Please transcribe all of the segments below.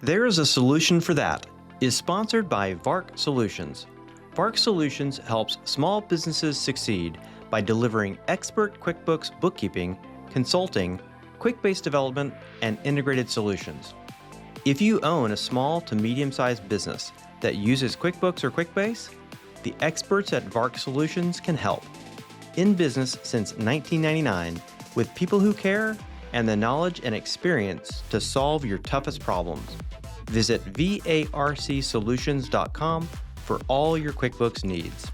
There is a Solution for That is sponsored by VARC Solutions. VARC Solutions helps small businesses succeed by delivering expert QuickBooks bookkeeping, consulting, quick-base development, and integrated solutions. If you own a small to medium-sized business that uses QuickBooks or QuickBase, the experts at VARC Solutions can help. In business since 1999, with people who care and the knowledge and experience to solve your toughest problems. Visit VARCsolutions.com for all your QuickBooks needs.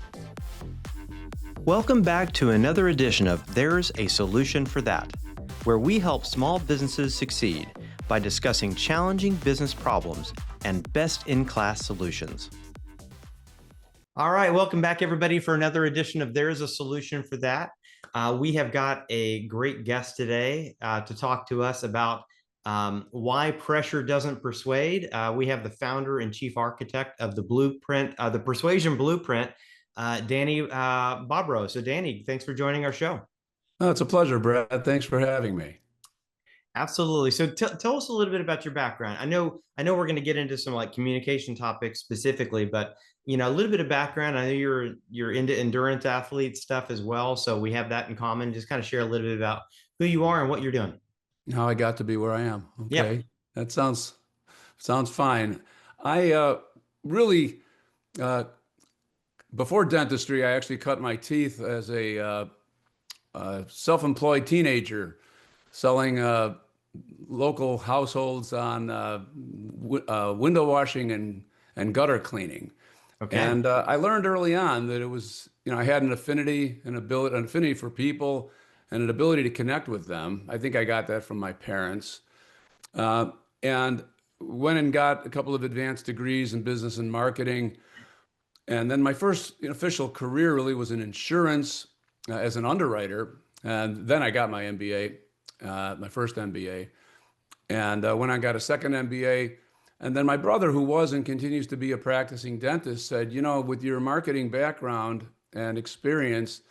Welcome back to another edition of There's a Solution for That, where we help small businesses succeed by discussing challenging business problems and best-in-class solutions. All right, welcome back, everybody, for another edition of There's a Solution for That. We have got a great guest today to talk to us about why pressure doesn't persuade. We have the founder and chief architect of the Blueprint, the Persuasion Blueprint, Danny Bobrow. So, Danny, thanks for joining our show. Oh, it's a pleasure, Brad. Thanks for having me. Absolutely. So tell us a little bit about your background. I know we're going to get into some like communication topics specifically, but a little bit of background. I know you're into endurance athlete stuff as well, so we have that in common. Just kind of share a little bit about who you are and what you're doing. How I got to be where I am. Okay, yeah. That sounds fine. I really before dentistry, I actually cut my teeth as a self-employed teenager, selling local households on window washing and gutter cleaning. Okay. And I learned early on that it was, I had an affinity for people and an ability to connect with them. I think I got that from my parents. And went and got a couple of advanced degrees in business and marketing. And then my first official career really was in insurance as an underwriter. And then I got my MBA. My first MBA, and when I got a second MBA, and then my brother, who was and continues to be a practicing dentist, said, with your marketing background and experience,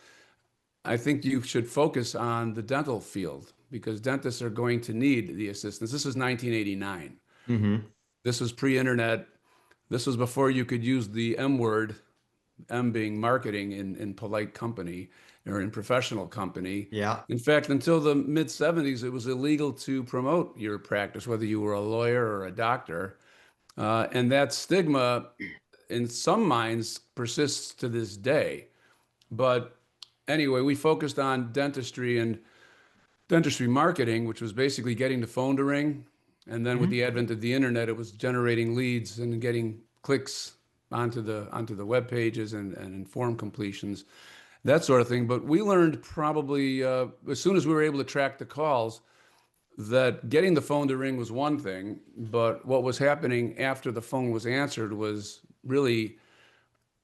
I think you should focus on the dental field because dentists are going to need the assistance. This was 1989. Mm-hmm. This was pre-internet. This was before you could use the M word, M being marketing in polite company or in professional company. Yeah. In fact, until the mid 70s, it was illegal to promote your practice, whether you were a lawyer or a doctor. And that stigma in some minds persists to this day. But anyway, we focused on dentistry and dentistry marketing, which was basically getting the phone to ring. And then with the advent of the internet, it was generating leads and getting clicks onto the web pages and form completions, that sort of thing. But we learned probably as soon as we were able to track the calls that getting the phone to ring was one thing, but what was happening after the phone was answered was really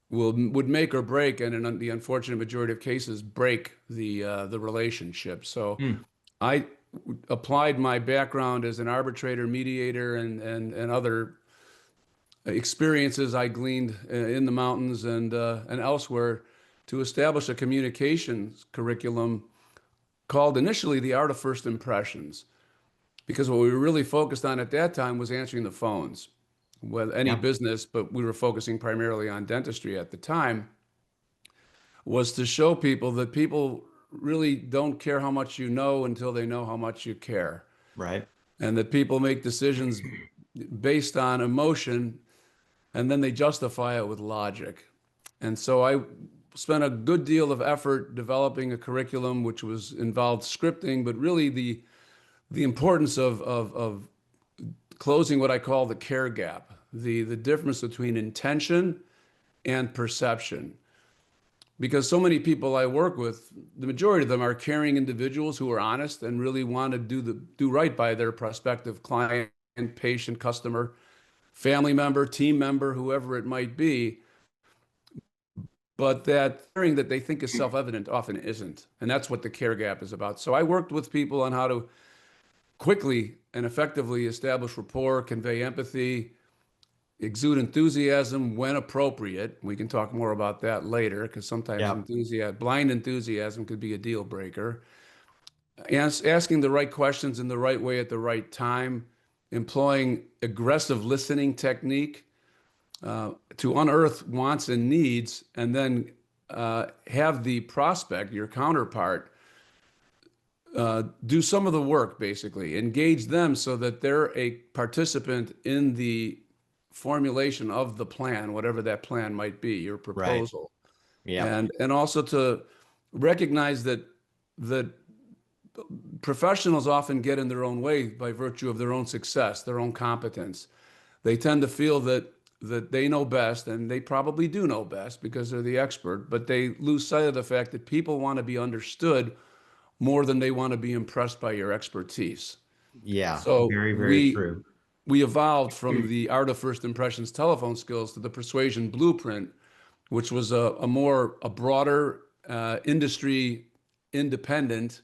would make or break, and in the unfortunate majority of cases, break the relationship. So I applied my background as an arbitrator, mediator, and other experiences I gleaned in the mountains and elsewhere to establish a communications curriculum called initially The Art of First Impressions, because what we were really focused on at that time was answering the phones with any business, but we were focusing primarily on dentistry at the time, was to show people that people really don't care how much you know until they know how much you care. Right. And that people make decisions based on emotion and then they justify it with logic. And so I spent a good deal of effort developing a curriculum which involved scripting, but really the importance of closing what I call the care gap, the difference between intention and perception. Because so many people I work with, the majority of them are caring individuals who are honest and really want to do right by their prospective client, patient, customer, family member, team member, whoever it might be. But that caring that they think is self-evident often isn't. And that's what the care gap is about. So I worked with people on how to quickly and effectively establish rapport, convey empathy, exude enthusiasm when appropriate. We can talk more about that later because sometimes blind enthusiasm could be a deal breaker. Asking the right questions in the right way at the right time, employing aggressive listening technique to unearth wants and needs, and then have the prospect, your counterpart, do some of the work, basically engage them so that they're a participant in the formulation of the plan, whatever that plan might be, your Right. proposal. Yep. And also to recognize that professionals often get in their own way by virtue of their own success, their own competence. They tend to feel that they know best, and they probably do know best because they're the expert, but they lose sight of the fact that people want to be understood more than they want to be impressed by your expertise. Yeah. So Very, very we true. we evolved from the art of first impressions telephone skills to the persuasion blueprint, which was a broader industry independent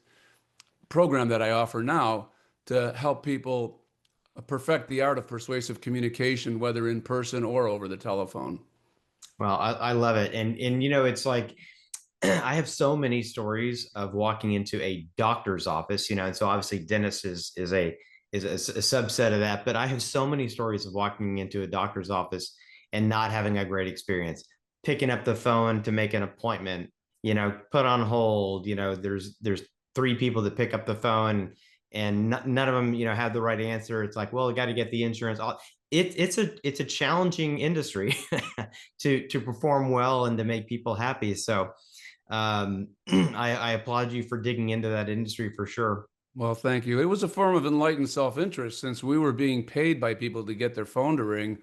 program that I offer now to help people perfect the art of persuasive communication, whether in person or over the telephone. Well, I love it. And it's like I have so many stories of walking into a doctor's office, and so obviously dentist is a subset of that, but I have so many stories of walking into a doctor's office and not having a great experience. Picking up the phone to make an appointment, put on hold, there's three people that pick up the phone and none of them, have the right answer. It's like, well, I got to get the insurance. It's a challenging industry to perform well and to make people happy. So I applaud you for digging into that industry for sure. Well, thank you. It was a form of enlightened self-interest since we were being paid by people to get their phone to ring.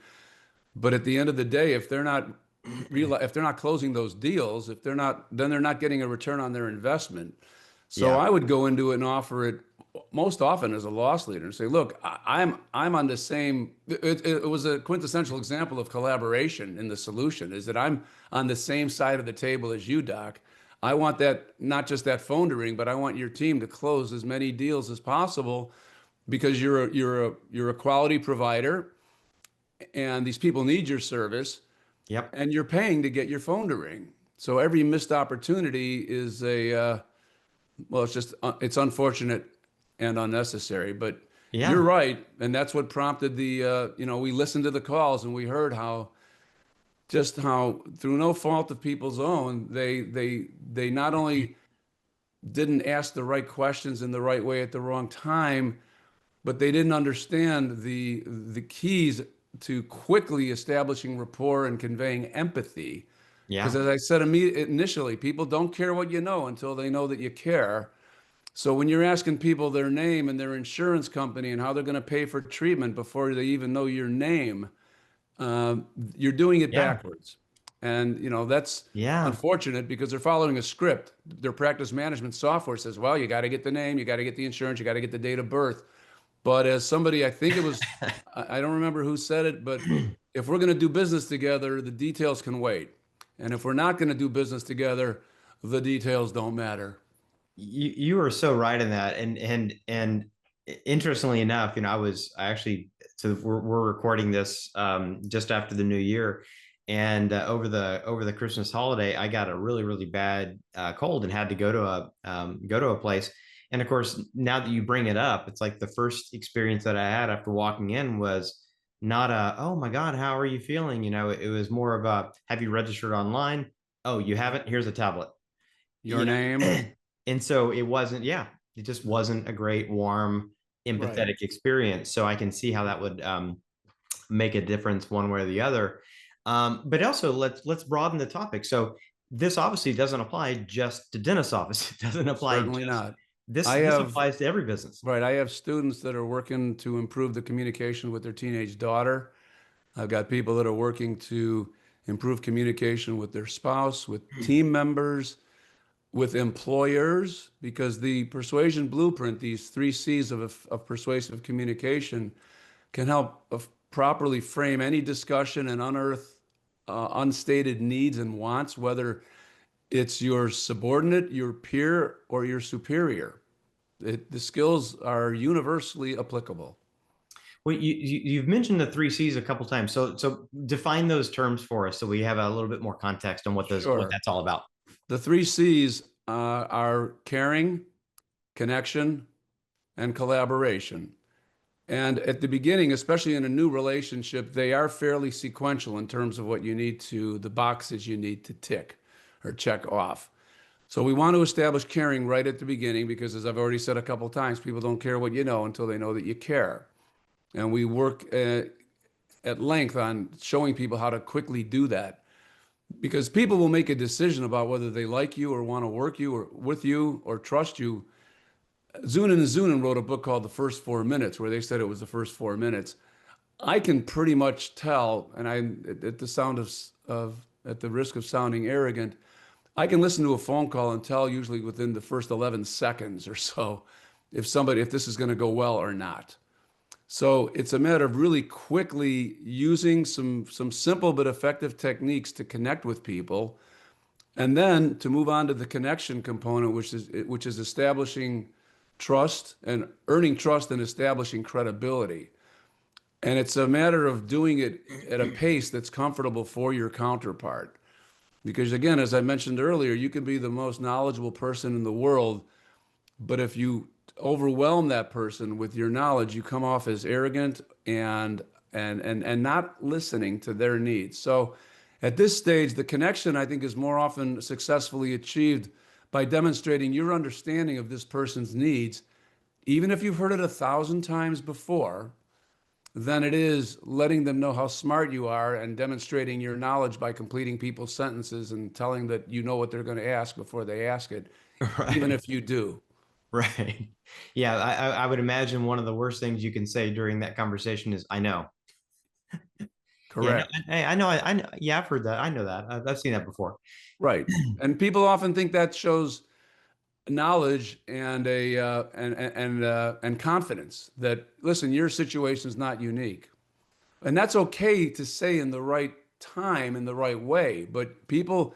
But at the end of the day, if they're not closing those deals, if they're not, then they're not getting a return on their investment. So Yeah. I would go into it and offer it most often as a loss leader and say, look, I'm on the same. It was a quintessential example of collaboration in the solution. Is that I'm on the same side of the table as you, Doc. I want that, not just that phone to ring, but I want your team to close as many deals as possible because you're a quality provider and these people need your service Yep. and you're paying to get your phone to ring. So every missed opportunity is well, it's unfortunate and unnecessary, but you're Yeah. right. And that's what prompted we listened to the calls and we heard how through no fault of people's own, they not only didn't ask the right questions in the right way at the wrong time, but they didn't understand the keys to quickly establishing rapport and conveying empathy. Because Yeah. as I said initially, people don't care what you know until they know that you care. So when you're asking people their name and their insurance company and how they're going to pay for treatment before they even know your name, um, you're doing it Yeah. backwards. And that's Yeah. unfortunate because they're following a script. Their practice management software says, well, you got to get the name, you got to get the insurance, you got to get the date of birth. But as somebody, I think it was, I don't remember who said it, but if we're going to do business together, the details can wait. And if we're not going to do business together, the details don't matter. You are so right in that. And interestingly enough, I actually, so we're recording this just after the new year. And over the Christmas holiday, I got a really, really bad cold and had to go to a place. And of course, now that you bring it up, it's like the first experience that I had after walking in was not oh my God, how are you feeling? It was more of a, have you registered online? Oh, you haven't? Here's a tablet. Your name, And so it wasn't, yeah, it just wasn't a great, warm, right. empathetic experience. So I can see how that would make a difference one way or the other. But also let's broaden the topic. So this obviously doesn't apply just to dentist office. It doesn't apply Certainly just not. this. I This have, applies to every business. right, I have students that are working to improve the communication with their teenage daughter. I've got people that are working to improve communication with their spouse, with team members, with employers, because the persuasion blueprint, these 3 C's of persuasive communication, can help properly frame any discussion and unearth unstated needs and wants, whether it's your subordinate, your peer, or your superior. The skills are universally applicable. Well, you've mentioned the 3 C's a couple times. So define those terms for us so we have a little bit more context on what Sure. that's all about. The 3 C's are caring, connection, and collaboration. And at the beginning, especially in a new relationship, they are fairly sequential in terms of what you need to, the boxes you need to tick or check off. So we want to establish caring right at the beginning because, as I've already said a couple of times, people don't care what you know until they know that you care. And we work at length on showing people how to quickly do that because people will make a decision about whether they like you or want to work you or with you or trust you. Zunin and Zunin wrote a book called The First 4 Minutes, where they said it was the first 4 minutes. I can pretty much tell, and at the sound of at the risk of sounding arrogant, I can listen to a phone call and tell usually within the first 11 seconds or so if this is going to go well or not. So it's a matter of really quickly using some simple but effective techniques to connect with people, and then to move on to the connection component, which is establishing trust and earning trust and establishing credibility. And it's a matter of doing it at a pace that's comfortable for your counterpart. Because again, as I mentioned earlier, you can be the most knowledgeable person in the world, but if you overwhelm that person with your knowledge, you come off as arrogant and not listening to their needs. So at this stage, the connection, I think, is more often successfully achieved by demonstrating your understanding of this person's needs, even if you've heard it 1,000 times before, than it is letting them know how smart you are and demonstrating your knowledge by completing people's sentences and telling that you know what they're going to ask before they ask it, even Right. if you do. Right. Yeah. I would imagine one of the worst things you can say during that conversation is, I know. Yeah. No, Correct. I know. I know. Yeah. I've heard that. I know that. I've seen that before. Right. And people often think that shows knowledge and and confidence that, listen, your situation is not unique. And that's okay to say in the right time, in the right way. But people,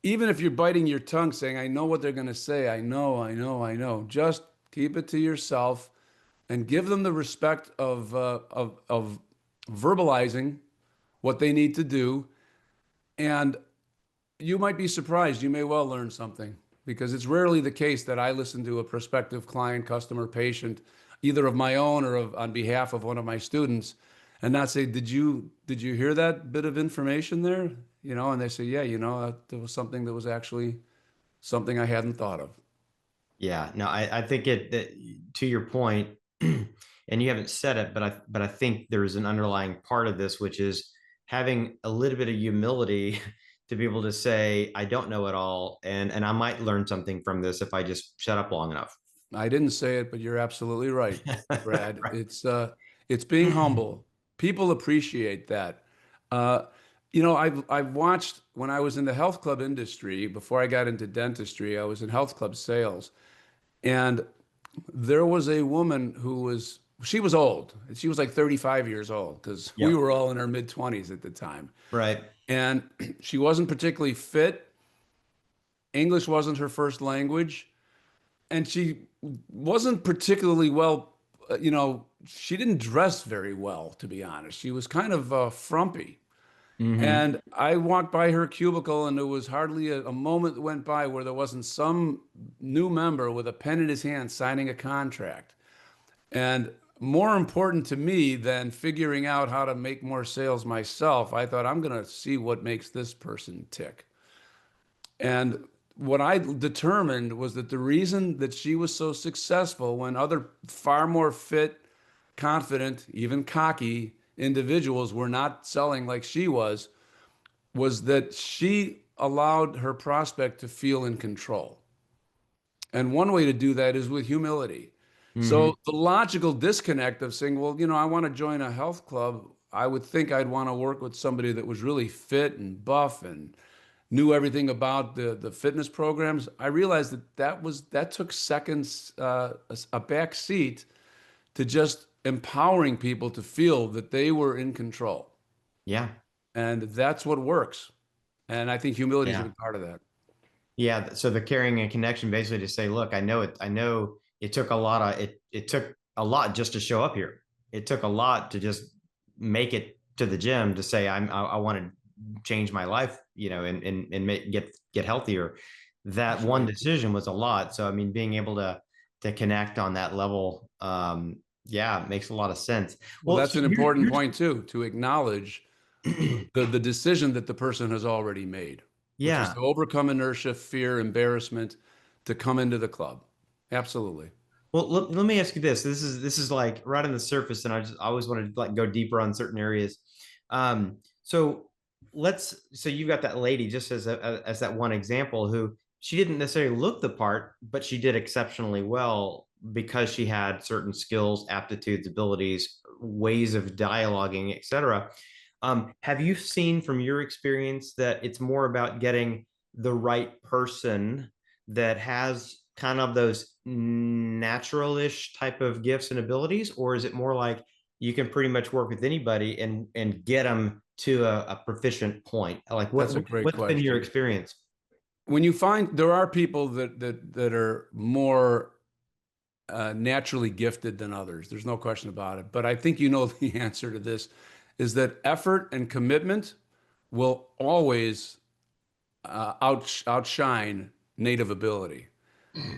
even if you're biting your tongue saying, I know what they're going to say, I know, just keep it to yourself and give them the respect of verbalizing what they need to do. And you might be surprised. You may well learn something because it's rarely the case that I listen to a prospective client, customer, patient, either of my own or on behalf of one of my students, and not say, "Did you hear that bit of information there?" And they say, "Yeah, there was something that was actually something I hadn't thought of." Yeah. No, I think that to your point, and you haven't said it, but I think there is an underlying part of this, which is having a little bit of humility to be able to say, I don't know it all, and I might learn something from this if I just shut up long enough. I didn't say it, but you're absolutely right, Brad. Right. It's being humble. People appreciate that. Uh, I've watched when I was in the health club industry before I got into dentistry. I was in health club sales, and there was a woman she was old. She was like 35 years old because we Yep. were all in our mid 20s at the time, Right. and she wasn't particularly fit. English wasn't her first language, and she wasn't particularly well, she didn't dress very well, to be honest. She was kind of frumpy. Hmm. And I walked by her cubicle, and there was hardly a moment that went by where there wasn't some new member with a pen in his hand signing a contract. And more important to me than figuring out how to make more sales myself, I thought, I'm going to see what makes this person tick. And what I determined was that the reason that she was so successful when other far more fit, confident, even cocky individuals were not selling like she was that she allowed her prospect to feel in control. And one way to do that is with humility. Hmm. So the logical disconnect of saying, well, I want to join a health club, I would think I'd want to work with somebody that was really fit and buff and knew everything about the fitness programs. I realized that took seconds, a back seat to just empowering people to feel that they were in control. Yeah. And that's what works. And I think humility is a Yeah. big part of that. Yeah. So the caring and connection basically to say, look, I know it. I know it took a lot of it. It took a lot just to show up here. It took a lot to just make it to the gym to say I want to change my life, and get healthier. That That's one right. decision was a lot. So I mean, being able to connect on that level, Yeah, it makes a lot of sense. Well, Well, that's so an here, important here's point too, to acknowledge the decision that the person has already made, which is yeah. to overcome inertia, fear, embarrassment, to come into the club. Absolutely. Well, let me ask you this. This is like right on the surface, and I always wanted to like go deeper on certain areas. So so you've got that lady just as that one example who she didn't necessarily look the part, but she did exceptionally well because she had certain skills, aptitudes, abilities, ways of dialoguing, etc. Have you seen from your experience that it's more about getting the right person that has kind of those natural-ish type of gifts and abilities, or is it more like you can pretty much work with anybody and get them to a proficient point? Like That's a great what's been your question. experience? When you find there are people that are more naturally gifted than others, there's no question about it. But I think you know the answer to this is that effort and commitment will always outshine native ability.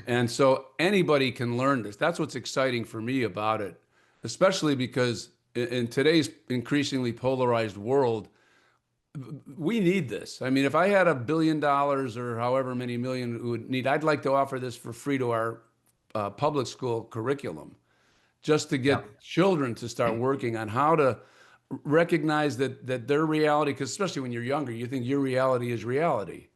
And so anybody can learn this. That's what's exciting for me about it, especially because in today's increasingly polarized world, we need this. I mean, if I had $1 billion or however many million we would need, I'd like to offer this for free to our public school curriculum, just to Yeah. get children to start working on how to recognize that their reality, because especially when you're younger, you think your reality is reality.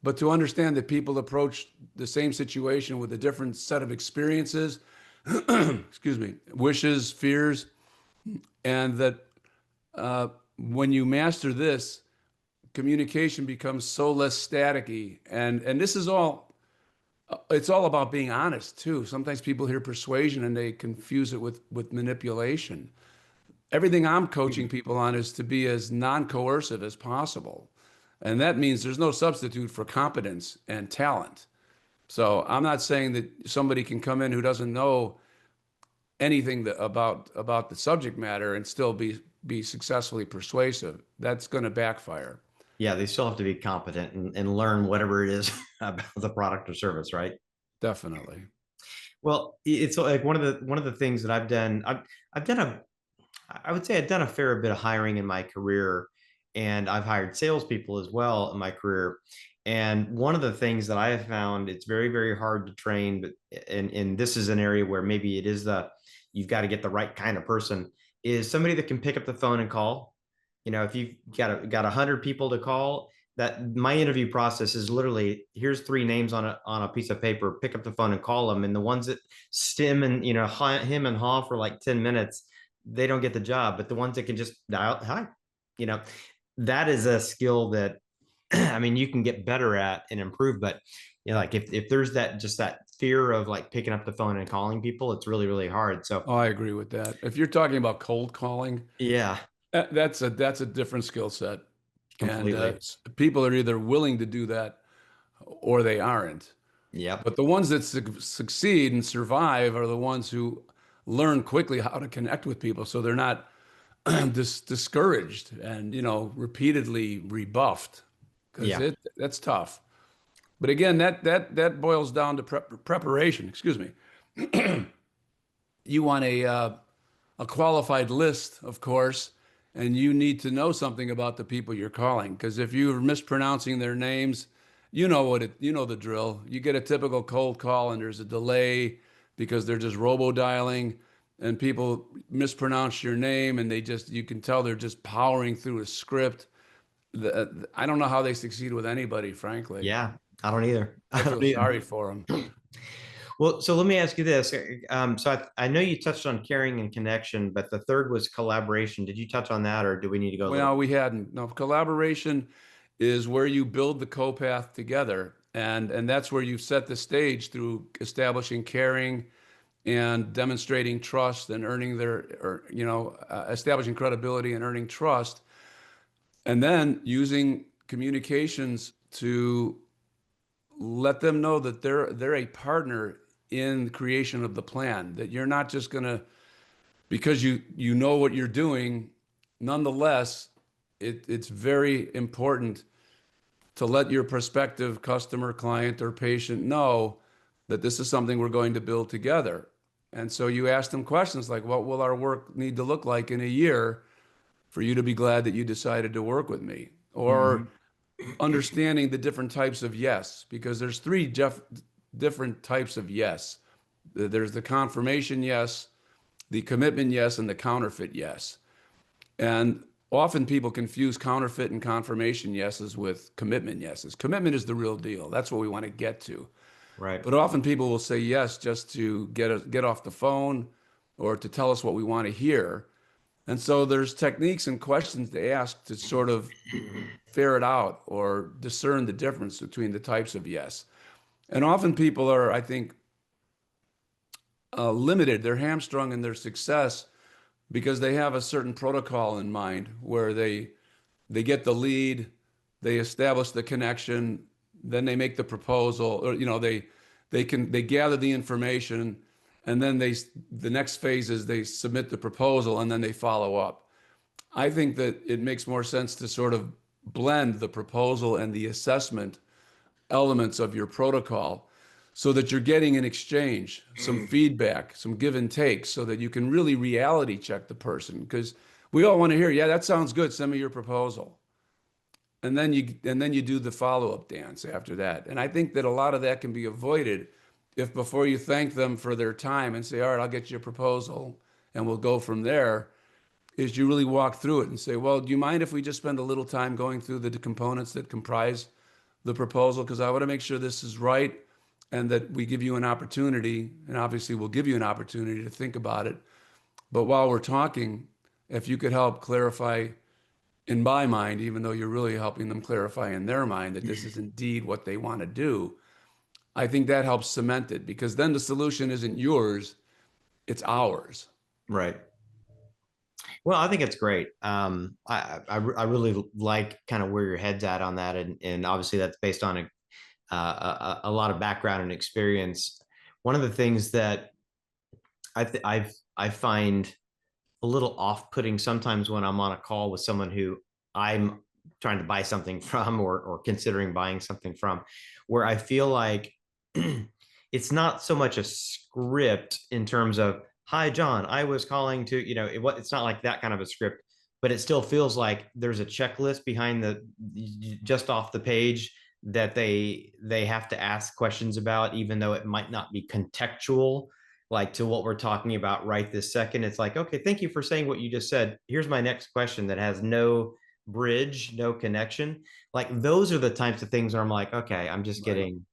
But to understand that people approach the same situation with a different set of experiences, excuse me, wishes, fears, and that when you master this, communication becomes so less staticky. And this is all, it's all about being honest too. Sometimes people hear persuasion and they confuse it with manipulation. Everything I'm coaching people on is to be as non-coercive as possible. And that means there's no substitute for competence and talent. So I'm not saying that somebody can come in who doesn't know anything about the subject matter and still be successfully persuasive. That's going to backfire. Yeah, they still have to be competent and learn whatever it is about the product or service, right? Definitely. Well, it's like one of the things that I've done I would say I've done a fair bit of hiring in my career, and I've hired salespeople as well in my career. And one of the things that I have found, it's very, very hard to train, but and this is an area where maybe it is you've got to get the right kind of person, is somebody that can pick up the phone and call. If you've got 100 people to call, that my interview process is literally here's three names on a piece of paper, pick up the phone and call them. And the ones that stem and him and haw for like 10 minutes, they don't get the job. But the ones that can just dial hi, you know, that is a skill that I mean you can get better at and improve. But like if there's that fear of like picking up the phone and calling people, it's really, really hard. So Oh, I agree with that. If you're talking about cold calling, yeah, that's a different skill set. And completely. people are either willing to do that or they aren't. Yep. But the ones that succeed and survive are the ones who learn quickly how to connect with people so they're not discouraged and, repeatedly rebuffed because Yeah. that's tough. But again, that boils down to preparation. Excuse me. You want a qualified list, of course, and you need to know something about the people you're calling. Because if you're mispronouncing their names, you know the drill. You get a typical cold call and there's a delay because they're just robo dialing and people mispronounce your name and you can tell they're just powering through a script. I don't know how they succeed with anybody, frankly. Yeah. I don't either. I I don't feel either. sorry for them. Well, so let me ask you this. So I know you touched on caring and connection, but the third was collaboration. Did you touch on that, or do we need to go a little? Well, we hadn't. No, collaboration is where you build the co-path together, and that's where you set the stage through establishing caring and demonstrating trust and earning establishing credibility and earning trust, and then using communications to let them know that they're a partner in the creation of the plan. That you're not just gonna because you know what you're doing. Nonetheless, it's very important to let your prospective customer, client, or patient know that this is something we're going to build together. And so you ask them questions like, what will our work need to look like in a year for you to be glad that you decided to work with me? Or understanding the different types of yes, because there's three different types of yes. There's the confirmation yes, the commitment yes, and the counterfeit yes. And often people confuse counterfeit and confirmation yeses with commitment yeses. Commitment is the real deal. That's what we want to get to. Right. But often people will say yes just to get off the phone or to tell us what we want to hear. And so there's techniques and questions to ask to sort of ferret out or discern the difference between the types of yes. And often people are, I think, limited. They're hamstrung in their success because they have a certain protocol in mind where they get the lead, they establish the connection, then they make the proposal, or they gather the information, and then the next phase is they submit the proposal and then they follow up. I think that it makes more sense to sort of blend the proposal and the assessment elements of your protocol so that you're getting an exchange, some feedback, some give and take, so that you can really reality check the person. Because we all want to hear, yeah, that sounds good, send me your proposal. And then you do the follow-up dance after that. And I think that a lot of that can be avoided if before you thank them for their time and say, all right, I'll get you a proposal and we'll go from there, is you really walk through it and say, well, do you mind if we just spend a little time going through the components that comprise the proposal? Because I want to make sure this is right and that we give you an opportunity, and obviously we'll give you an opportunity to think about it. But while we're talking, if you could help clarify in my mind, even though you're really helping them clarify in their mind that this is indeed what they want to do, I think that helps cement it, because then the solution isn't yours, it's ours. Right. Well, I think it's great. I really like kind of where your head's at on that, and obviously that's based on a lot of background and experience. One of the things that I find a little off-putting sometimes when I'm on a call with someone who I'm trying to buy something from, or considering buying something from, where I feel like it's not so much a script in terms of, hi, John, I was calling to, it's not like that kind of a script, but it still feels like there's a checklist behind just off the page that they have to ask questions about, even though it might not be contextual, like to what we're talking about right this second. It's like, okay, thank you for saying what you just said. Here's my next question that has no bridge, no connection. Like those are the types of things where I'm like, okay, I'm just getting,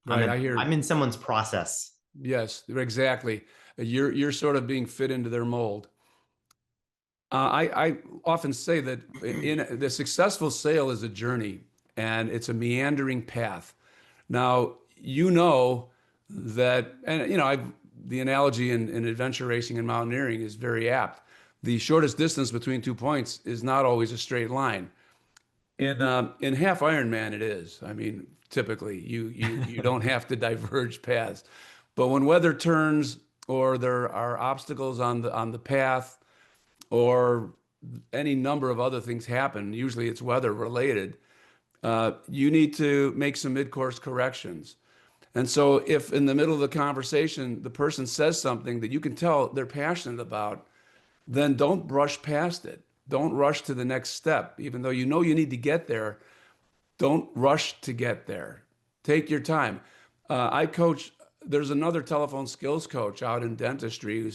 Right. I hear. I'm in someone's process. Yes, exactly. You're sort of being fit into their mold. I often say that in the successful sale is a journey and it's a meandering path. Now, that, and the analogy in adventure racing and mountaineering is very apt. The shortest distance between 2 points is not always a straight line. In half Ironman, it is. I mean, typically you don't have to diverge paths, but when weather turns or there are obstacles on the path, or any number of other things happen, usually it's weather related, you need to make some mid-course corrections. And so if in the middle of the conversation, the person says something that you can tell they're passionate about, then don't brush past it. Don't rush to the next step. Even though you know you need to get there, don't rush to get there. Take your time. There's another telephone skills coach out in dentistry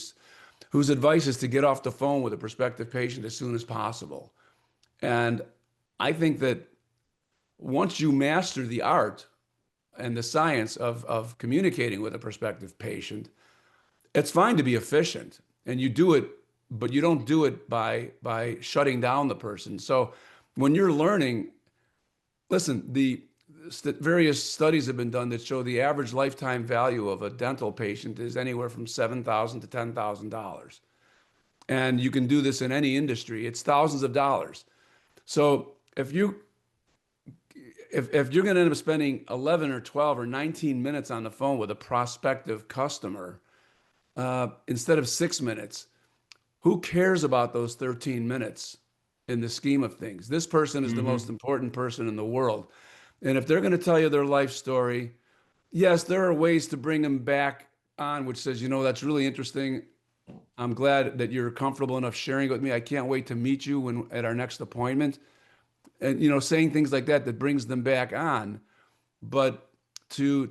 whose advice is to get off the phone with a prospective patient as soon as possible. And I think that once you master the art and the science of communicating with a prospective patient, it's fine to be efficient and you do it, but you don't do it by shutting down the person. So when you're learning, listen, the various studies have been done that show the average lifetime value of a dental patient is anywhere from $7,000 to $10,000. And you can do this in any industry. It's thousands of dollars. So if you're going to end up spending 11 or 12 or 19 minutes on the phone with a prospective customer, instead of 6 minutes, who cares about those 13 minutes in the scheme of things? This person is the most important person in the world. And if they're going to tell you their life story, yes, there are ways to bring them back on, which says, that's really interesting. I'm glad that you're comfortable enough sharing it with me. I can't wait to meet you at our next appointment. And, saying things like that brings them back on. But to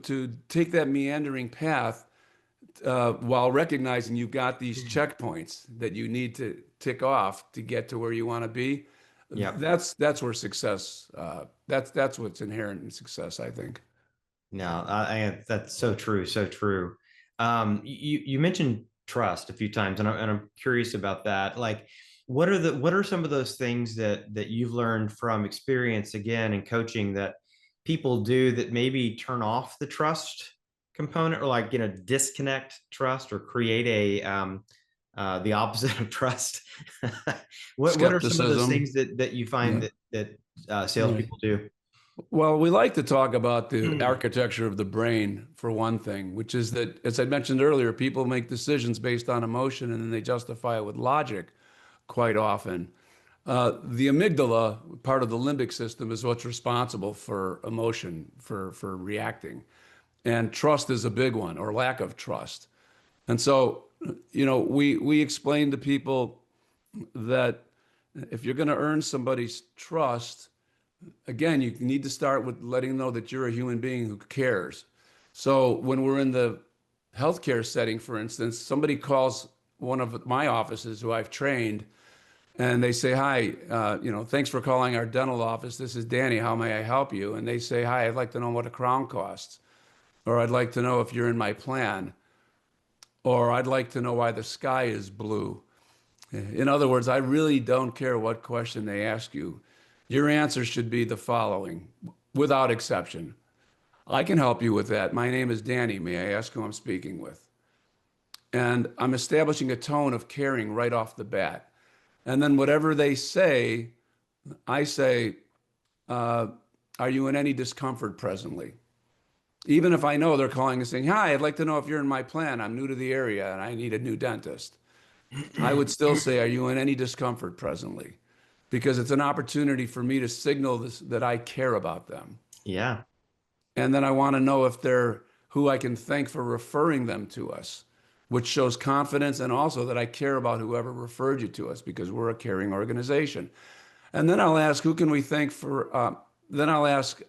take that meandering path while recognizing you've got these checkpoints that you need to tick off to get to where you want to be, Yep. that's where success. That's what's inherent in success, I think. No, that's so true, so true. You mentioned trust a few times, and I'm curious about that. Like, what are some of those things that you've learned from experience again in coaching that people do that maybe turn off the trust component, or like disconnect trust, or create the opposite of trust? What are some of those Skepticism. things that you find Yeah. that Right. salespeople do? Well, we like to talk about the architecture of the brain for one thing, which is that, as I mentioned earlier, people make decisions based on emotion and then they justify it with logic quite often. The amygdala, part of the limbic system, is what's responsible for emotion, for reacting. And trust is a big one, or lack of trust. And so, we explain to people that if you're going to earn somebody's trust, again, you need to start with letting them know that you're a human being who cares. So when we're in the healthcare setting, for instance, somebody calls one of my offices who I've trained, and they say, "Hi, thanks for calling our dental office. This is Danny. How may I help you?" And they say, "Hi, I'd like to know what a crown costs, or I'd like to know if you're in my plan, or I'd like to know why the sky is blue." In other words, I really don't care what question they ask you. Your answer should be the following, without exception. I can help you with that. My name is Danny. May I ask who I'm speaking with? And I'm establishing a tone of caring right off the bat. And then whatever they say, I say, uh, are you in any discomfort presently? Even if I know they're calling and saying, "Hi, I'd like to know if you're in my plan. I'm new to the area and I need a new dentist." I would still say, "Are you in any discomfort presently?" Because it's an opportunity for me to signal that I care about them. Yeah. And then I want to know if they're who I can thank for referring them to us, which shows confidence, and also that I care about whoever referred you to us, because we're a caring organization. And then I'll ask, who can we thank for, then I'll ask,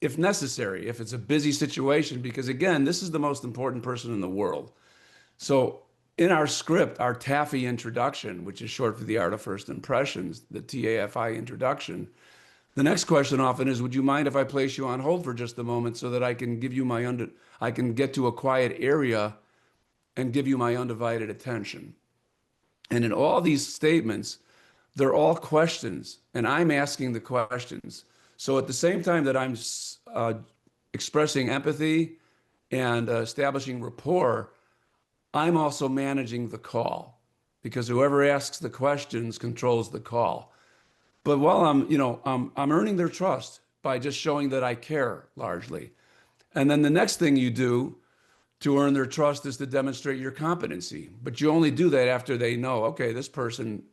if necessary, if it's a busy situation, because again, this is the most important person in the world. So in our script, our TAFI introduction, which is short for the art of first impressions, the TAFI introduction, the next question often is, would you mind if I place you on hold for just a moment so that I can give you I can get to a quiet area and give you my undivided attention? And in all these statements, they're all questions, and I'm asking the questions. So at the same time that I'm expressing empathy and establishing rapport, I'm also managing the call, because whoever asks the questions controls the call. But while I'm earning their trust by just showing that I care largely. And then the next thing you do to earn their trust is to demonstrate your competency. But you only do that after they know, okay, this person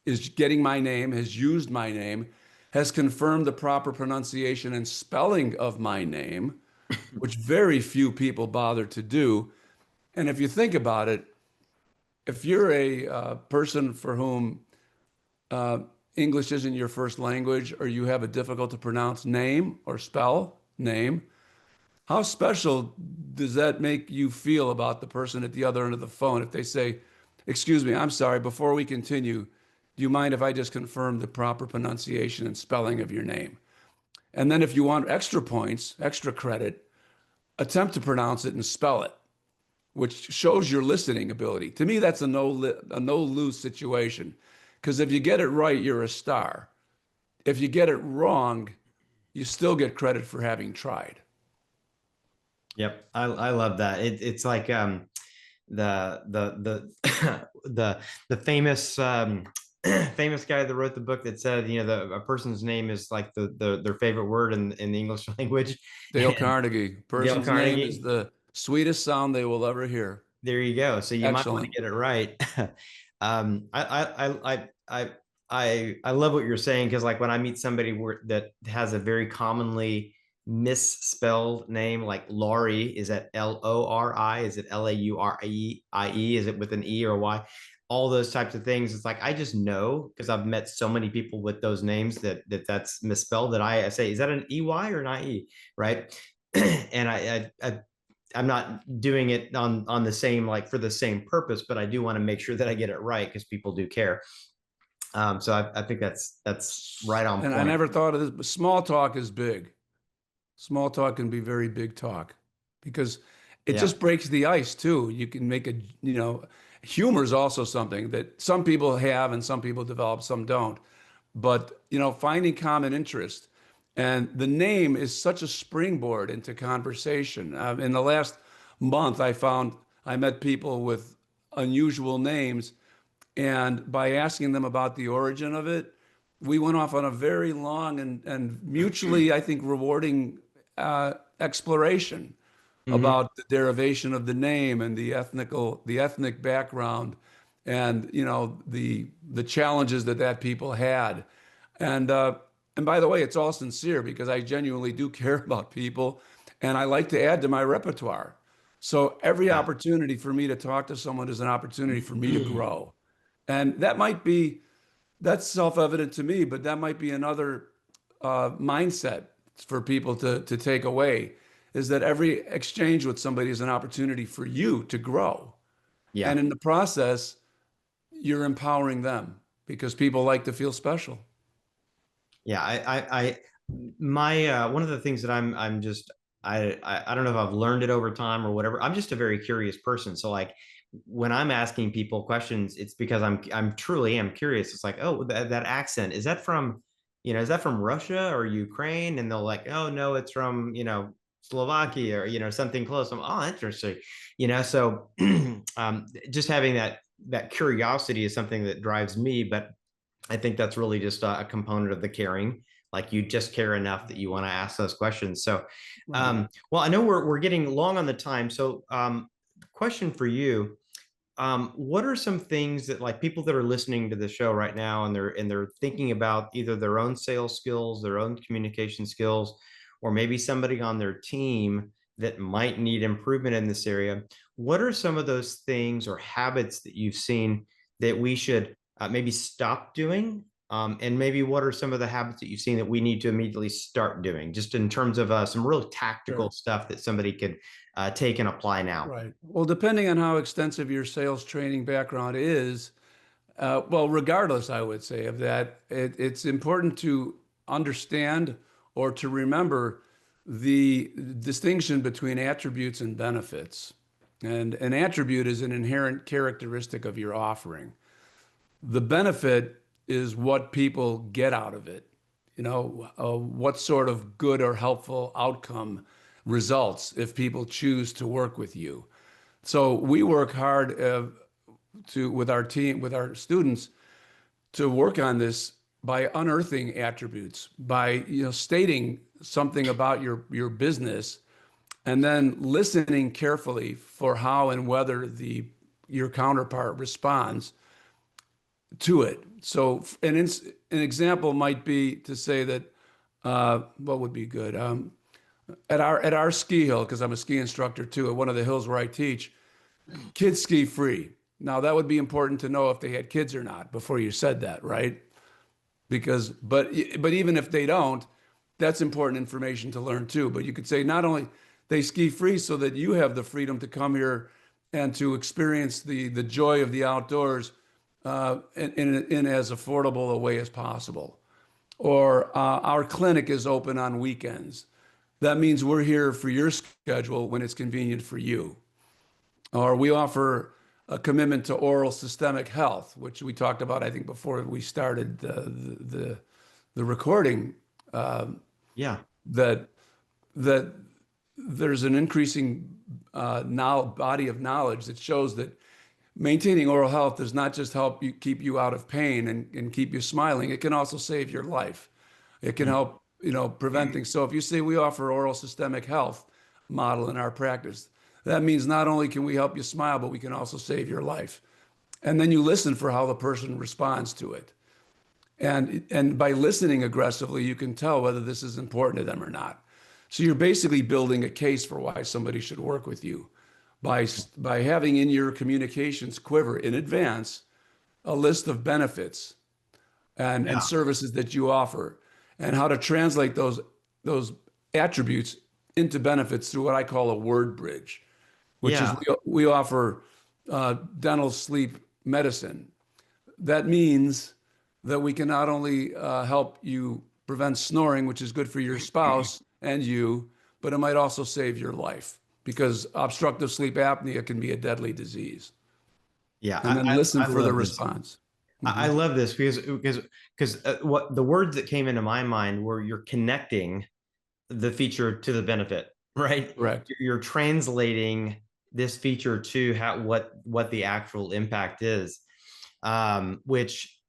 is getting my name, has used my name, has confirmed the proper pronunciation and spelling of my name, which very few people bother to do. And if you think about it, if you're a person for whom English isn't your first language, or you have a difficult to pronounce name or spell name, how special does that make you feel about the person at the other end of the phone if they say, "Excuse me, I'm sorry, before we continue, do you mind if I just confirm the proper pronunciation and spelling of your name?" And then if you want extra points, extra credit, attempt to pronounce it and spell it, which shows your listening ability. To me, that's a no lose situation, because if you get it right, you're a star. If you get it wrong, you still get credit for having tried. Yep, I love that. It's like the the famous famous guy that wrote the book that said, a person's name is like their favorite word in the English language. Dale And Carnegie, Dale person's name is Carnegie. the sweetest sound they will ever hear. There you go. So you might want to Excellent. get it right. I love what you're saying, because like when I meet somebody that has a very commonly misspelled name, like Laurie, is that Lori? Is it Laurie? Is it with an E or a Y? All those types of things. It's like I just know because I've met so many people with those names that's misspelled that I say, is that an EY or an IE? Right. And I'm not doing it on the same, like for the same purpose, but I do want to make sure that I get it right because people do care. So I think that's right on And I point. never thought of this, but small talk is big. Small talk can be very big talk because it Yeah. just breaks the ice too. You can make humor is also something that some people have and some people develop, some don't. But, finding common interest. And the name is such a springboard into conversation. In the last month, I met people with unusual names, and by asking them about the origin of it, we went off on a very long and mutually, I think, rewarding exploration Hmm. about the derivation of the name and the ethnic background, and the challenges that people had. And by the way, it's all sincere because I genuinely do care about people, and I like to add to my repertoire. So every Yeah. opportunity for me to talk to someone is an opportunity for me to grow. And that's self-evident to me, but that might be another mindset for people to take away, is that every exchange with somebody is an opportunity for you to grow. Yeah. And in the process, you're empowering them because people like to feel special. Yeah. My one of the things that I'm just I don't know if I've learned it over time or whatever. I'm just a very curious person. So like when I'm asking people questions, it's because I'm truly am curious. It's like, oh, that accent, is that from, is that from Russia or Ukraine? And they'll like, oh no, it's from, Slovakia or, something close. I'm, oh, interesting. So just having that curiosity is something that drives me, but I think that's really just a component of the caring. Like you just care enough that you want to ask those questions. So, Right. well, I know we're getting long on the time. So, question for you: what are some things that like people that are listening to the show right now and they're thinking about either their own sales skills, their own communication skills, or maybe somebody on their team that might need improvement in this area? What are some of those things or habits that you've seen that we should maybe stop doing? And maybe what are some of the habits that you've seen that we need to immediately start doing, just in terms of some real tactical Sure. stuff that somebody could take and apply now? Right. Well, depending on how extensive your sales training background is, well, regardless, I would say of that, it's important to understand or to remember the distinction between attributes and benefits. And an attribute is an inherent characteristic of your offering. The benefit is what people get out of it. What sort of good or helpful outcome results if people choose to work with you. So we work hard with our team, with our students, to work on this by unearthing attributes, by stating something about your business, and then listening carefully for how and whether your counterpart responds to it. So an example might be to say that what would be good at our ski hill, because I'm a ski instructor too, at one of the hills where I teach, kids ski free. Now that would be important to know if they had kids or not before you said that, right? But even if they don't, that's important information to learn too. But you could say not only they ski free so that you have the freedom to come here and to experience the joy of the outdoors in as affordable a way as possible. Or our clinic is open on weekends. That means we're here for your schedule when it's convenient for you. Or we offer a commitment to oral systemic health, which we talked about, I think, before we started the recording. Yeah. That that there's an increasing body of knowledge that shows that maintaining oral health does not just help you keep you out of pain and keep you smiling. It can also save your life. It can help, prevent things. So if you say we offer oral systemic health model in our practice, that means not only can we help you smile, but we can also save your life. And then you listen for how the person responds to it. And by listening aggressively, you can tell whether this is important to them or not. So you're basically building a case for why somebody should work with you by having in your communications quiver in advance a list of benefits and Yeah. services that you offer and how to translate those attributes into benefits through what I call a word bridge, which is Yeah. we offer dental sleep medicine. That means that we can not only help you prevent snoring, which is good for your spouse and you, but it might also save your life because obstructive sleep apnea can be a deadly disease. Yeah. And then listen I for the love this. response. I Mhm. love this because what the words that came into my mind were you're connecting the feature to the benefit, right? Correct. You're translating this feature to what the actual impact is, which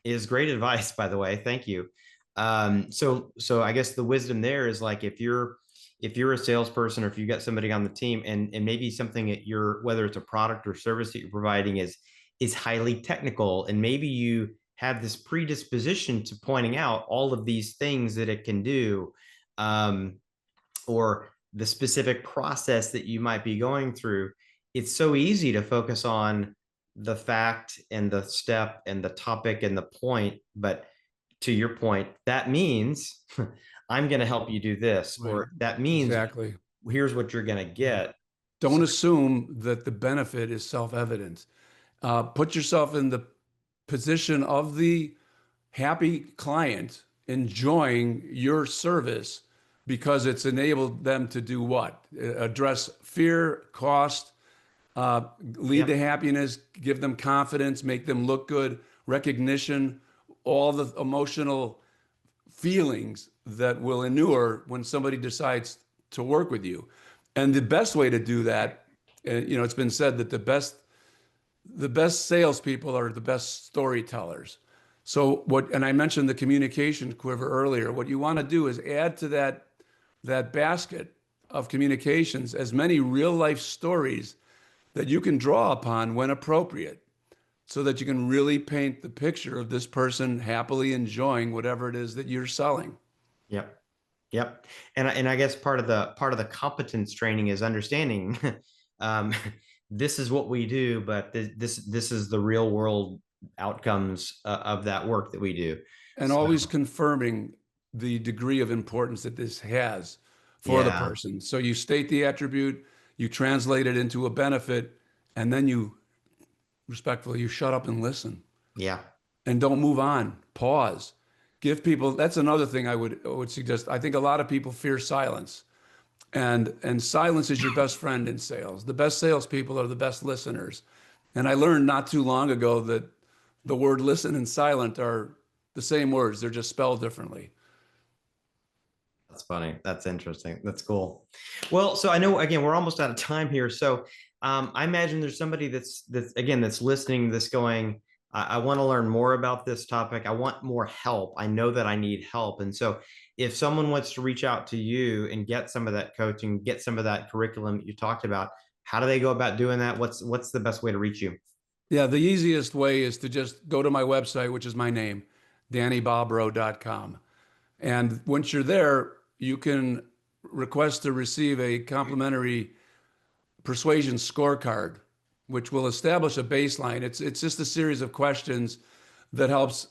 is great advice, by the way. Thank you. So I guess the wisdom there is like if you're a salesperson or if you got somebody on the team and maybe something that you're whether it's a product or service that you're providing is highly technical and maybe you have this predisposition to pointing out all of these things that it can do, um, or the specific process that you might be going through, it's so easy to focus on the fact and the step and the topic and the point. But to your point, that means I'm going to help you do this, Right. or that means Exactly. here's what you're going to Yeah. get. Don't assume that the benefit is self-evident. Put yourself in the position of the happy client enjoying your service because it's enabled them to do what? Address fear, cost, lead to Yep. happiness, give them confidence, make them look good, recognition, all the emotional feelings that will inure when somebody decides to work with you. And the best way to do that, it's been said that the best salespeople are the best storytellers. So and I mentioned the communication quiver earlier. What you want to do is add to that basket of communications as many real life stories that you can draw upon when appropriate, so that you can really paint the picture of this person happily enjoying whatever it is that you're selling. Yep. Yep. And I guess part of the competence training is understanding um, this is what we do, but this is the real world outcomes of that work that we do. And So always confirming the degree of importance that this has for the yeah, person. So you state the attribute, you translate it into a benefit, and then you respectfully, you shut up and listen yeah, and don't move on. Pause. Give people, that's another thing I would suggest. I think a lot of people fear silence. And silence is your best friend in sales. The best salespeople are the best listeners. And I learned not too long ago that the word listen and silent are the same words. They're just spelled differently. that's funny. That's interesting. That's cool. Well, so I know again we're almost out of time here. So I imagine there's somebody that's listening, that's going, I want to learn more about this topic. I want more help. I know that I need help. And so if someone wants to reach out to you and get some of that coaching, get some of that curriculum that you talked about, how do they go about doing that? What's the best way to reach you? Yeah, the easiest way is to just go to my website, which is my name, DannyBobrow.com. And once you're there, you can request to receive a complimentary persuasion scorecard, which will establish a baseline. It's just a series of questions that helps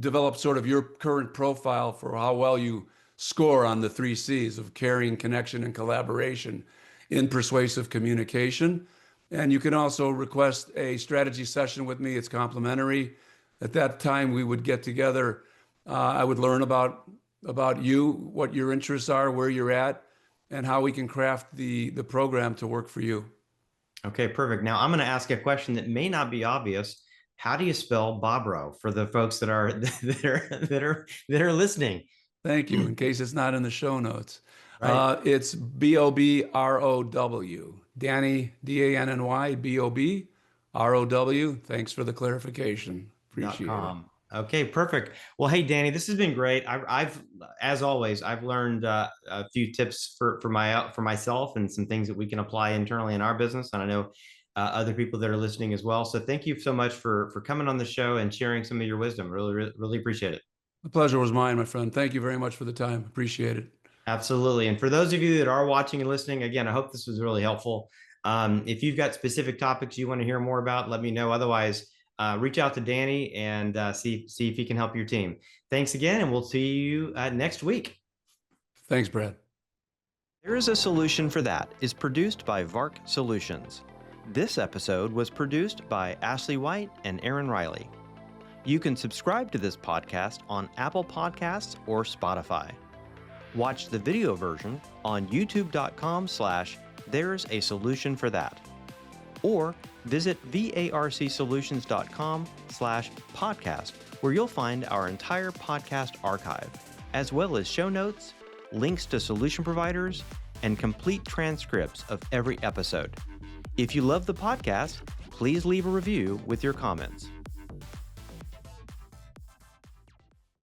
develop sort of your current profile for how well you score on the three C's of caring, connection, and collaboration in persuasive communication. And you can also request a strategy session with me. It's complimentary. At that time, we would get together. I would learn about you, what your interests are, where you're at, and how we can craft the program to work for you. Okay, perfect. Now I'm going to ask a question that may not be obvious. How do you spell Bobrow for the folks that are that are listening? Thank you. In case it's not in the show notes, Right. it's Bobrow. Danny, Danny, Bobrow. Thanks for the clarification. Appreciate it. .com. Okay, perfect. Well, hey, Danny, this has been great. I've as always, I've learned a few tips for myself and some things that we can apply internally in our business, and I know other people that are listening as well. So, thank you so much for coming on the show and sharing some of your wisdom. Really, really, really appreciate it. The pleasure was mine, my friend. Thank you very much for the time. Appreciate it. Absolutely. And for those of you that are watching and listening, again, I hope this was really helpful. If you've got specific topics you want to hear more about, let me know. Otherwise, reach out to Danny and see if he can help your team. Thanks again, and we'll see you next week. Thanks, Brad. There is a Solution for That is produced by VARC Solutions. This episode was produced by Ashley White and Aaron Riley. You can subscribe to this podcast on Apple Podcasts or Spotify. Watch the video version on youtube.com/theresaSolutionforThat. Or visit varcsolutions.com/podcast, where you'll find our entire podcast archive, as well as show notes, links to solution providers, and complete transcripts of every episode. If you love the podcast, please leave a review with your comments.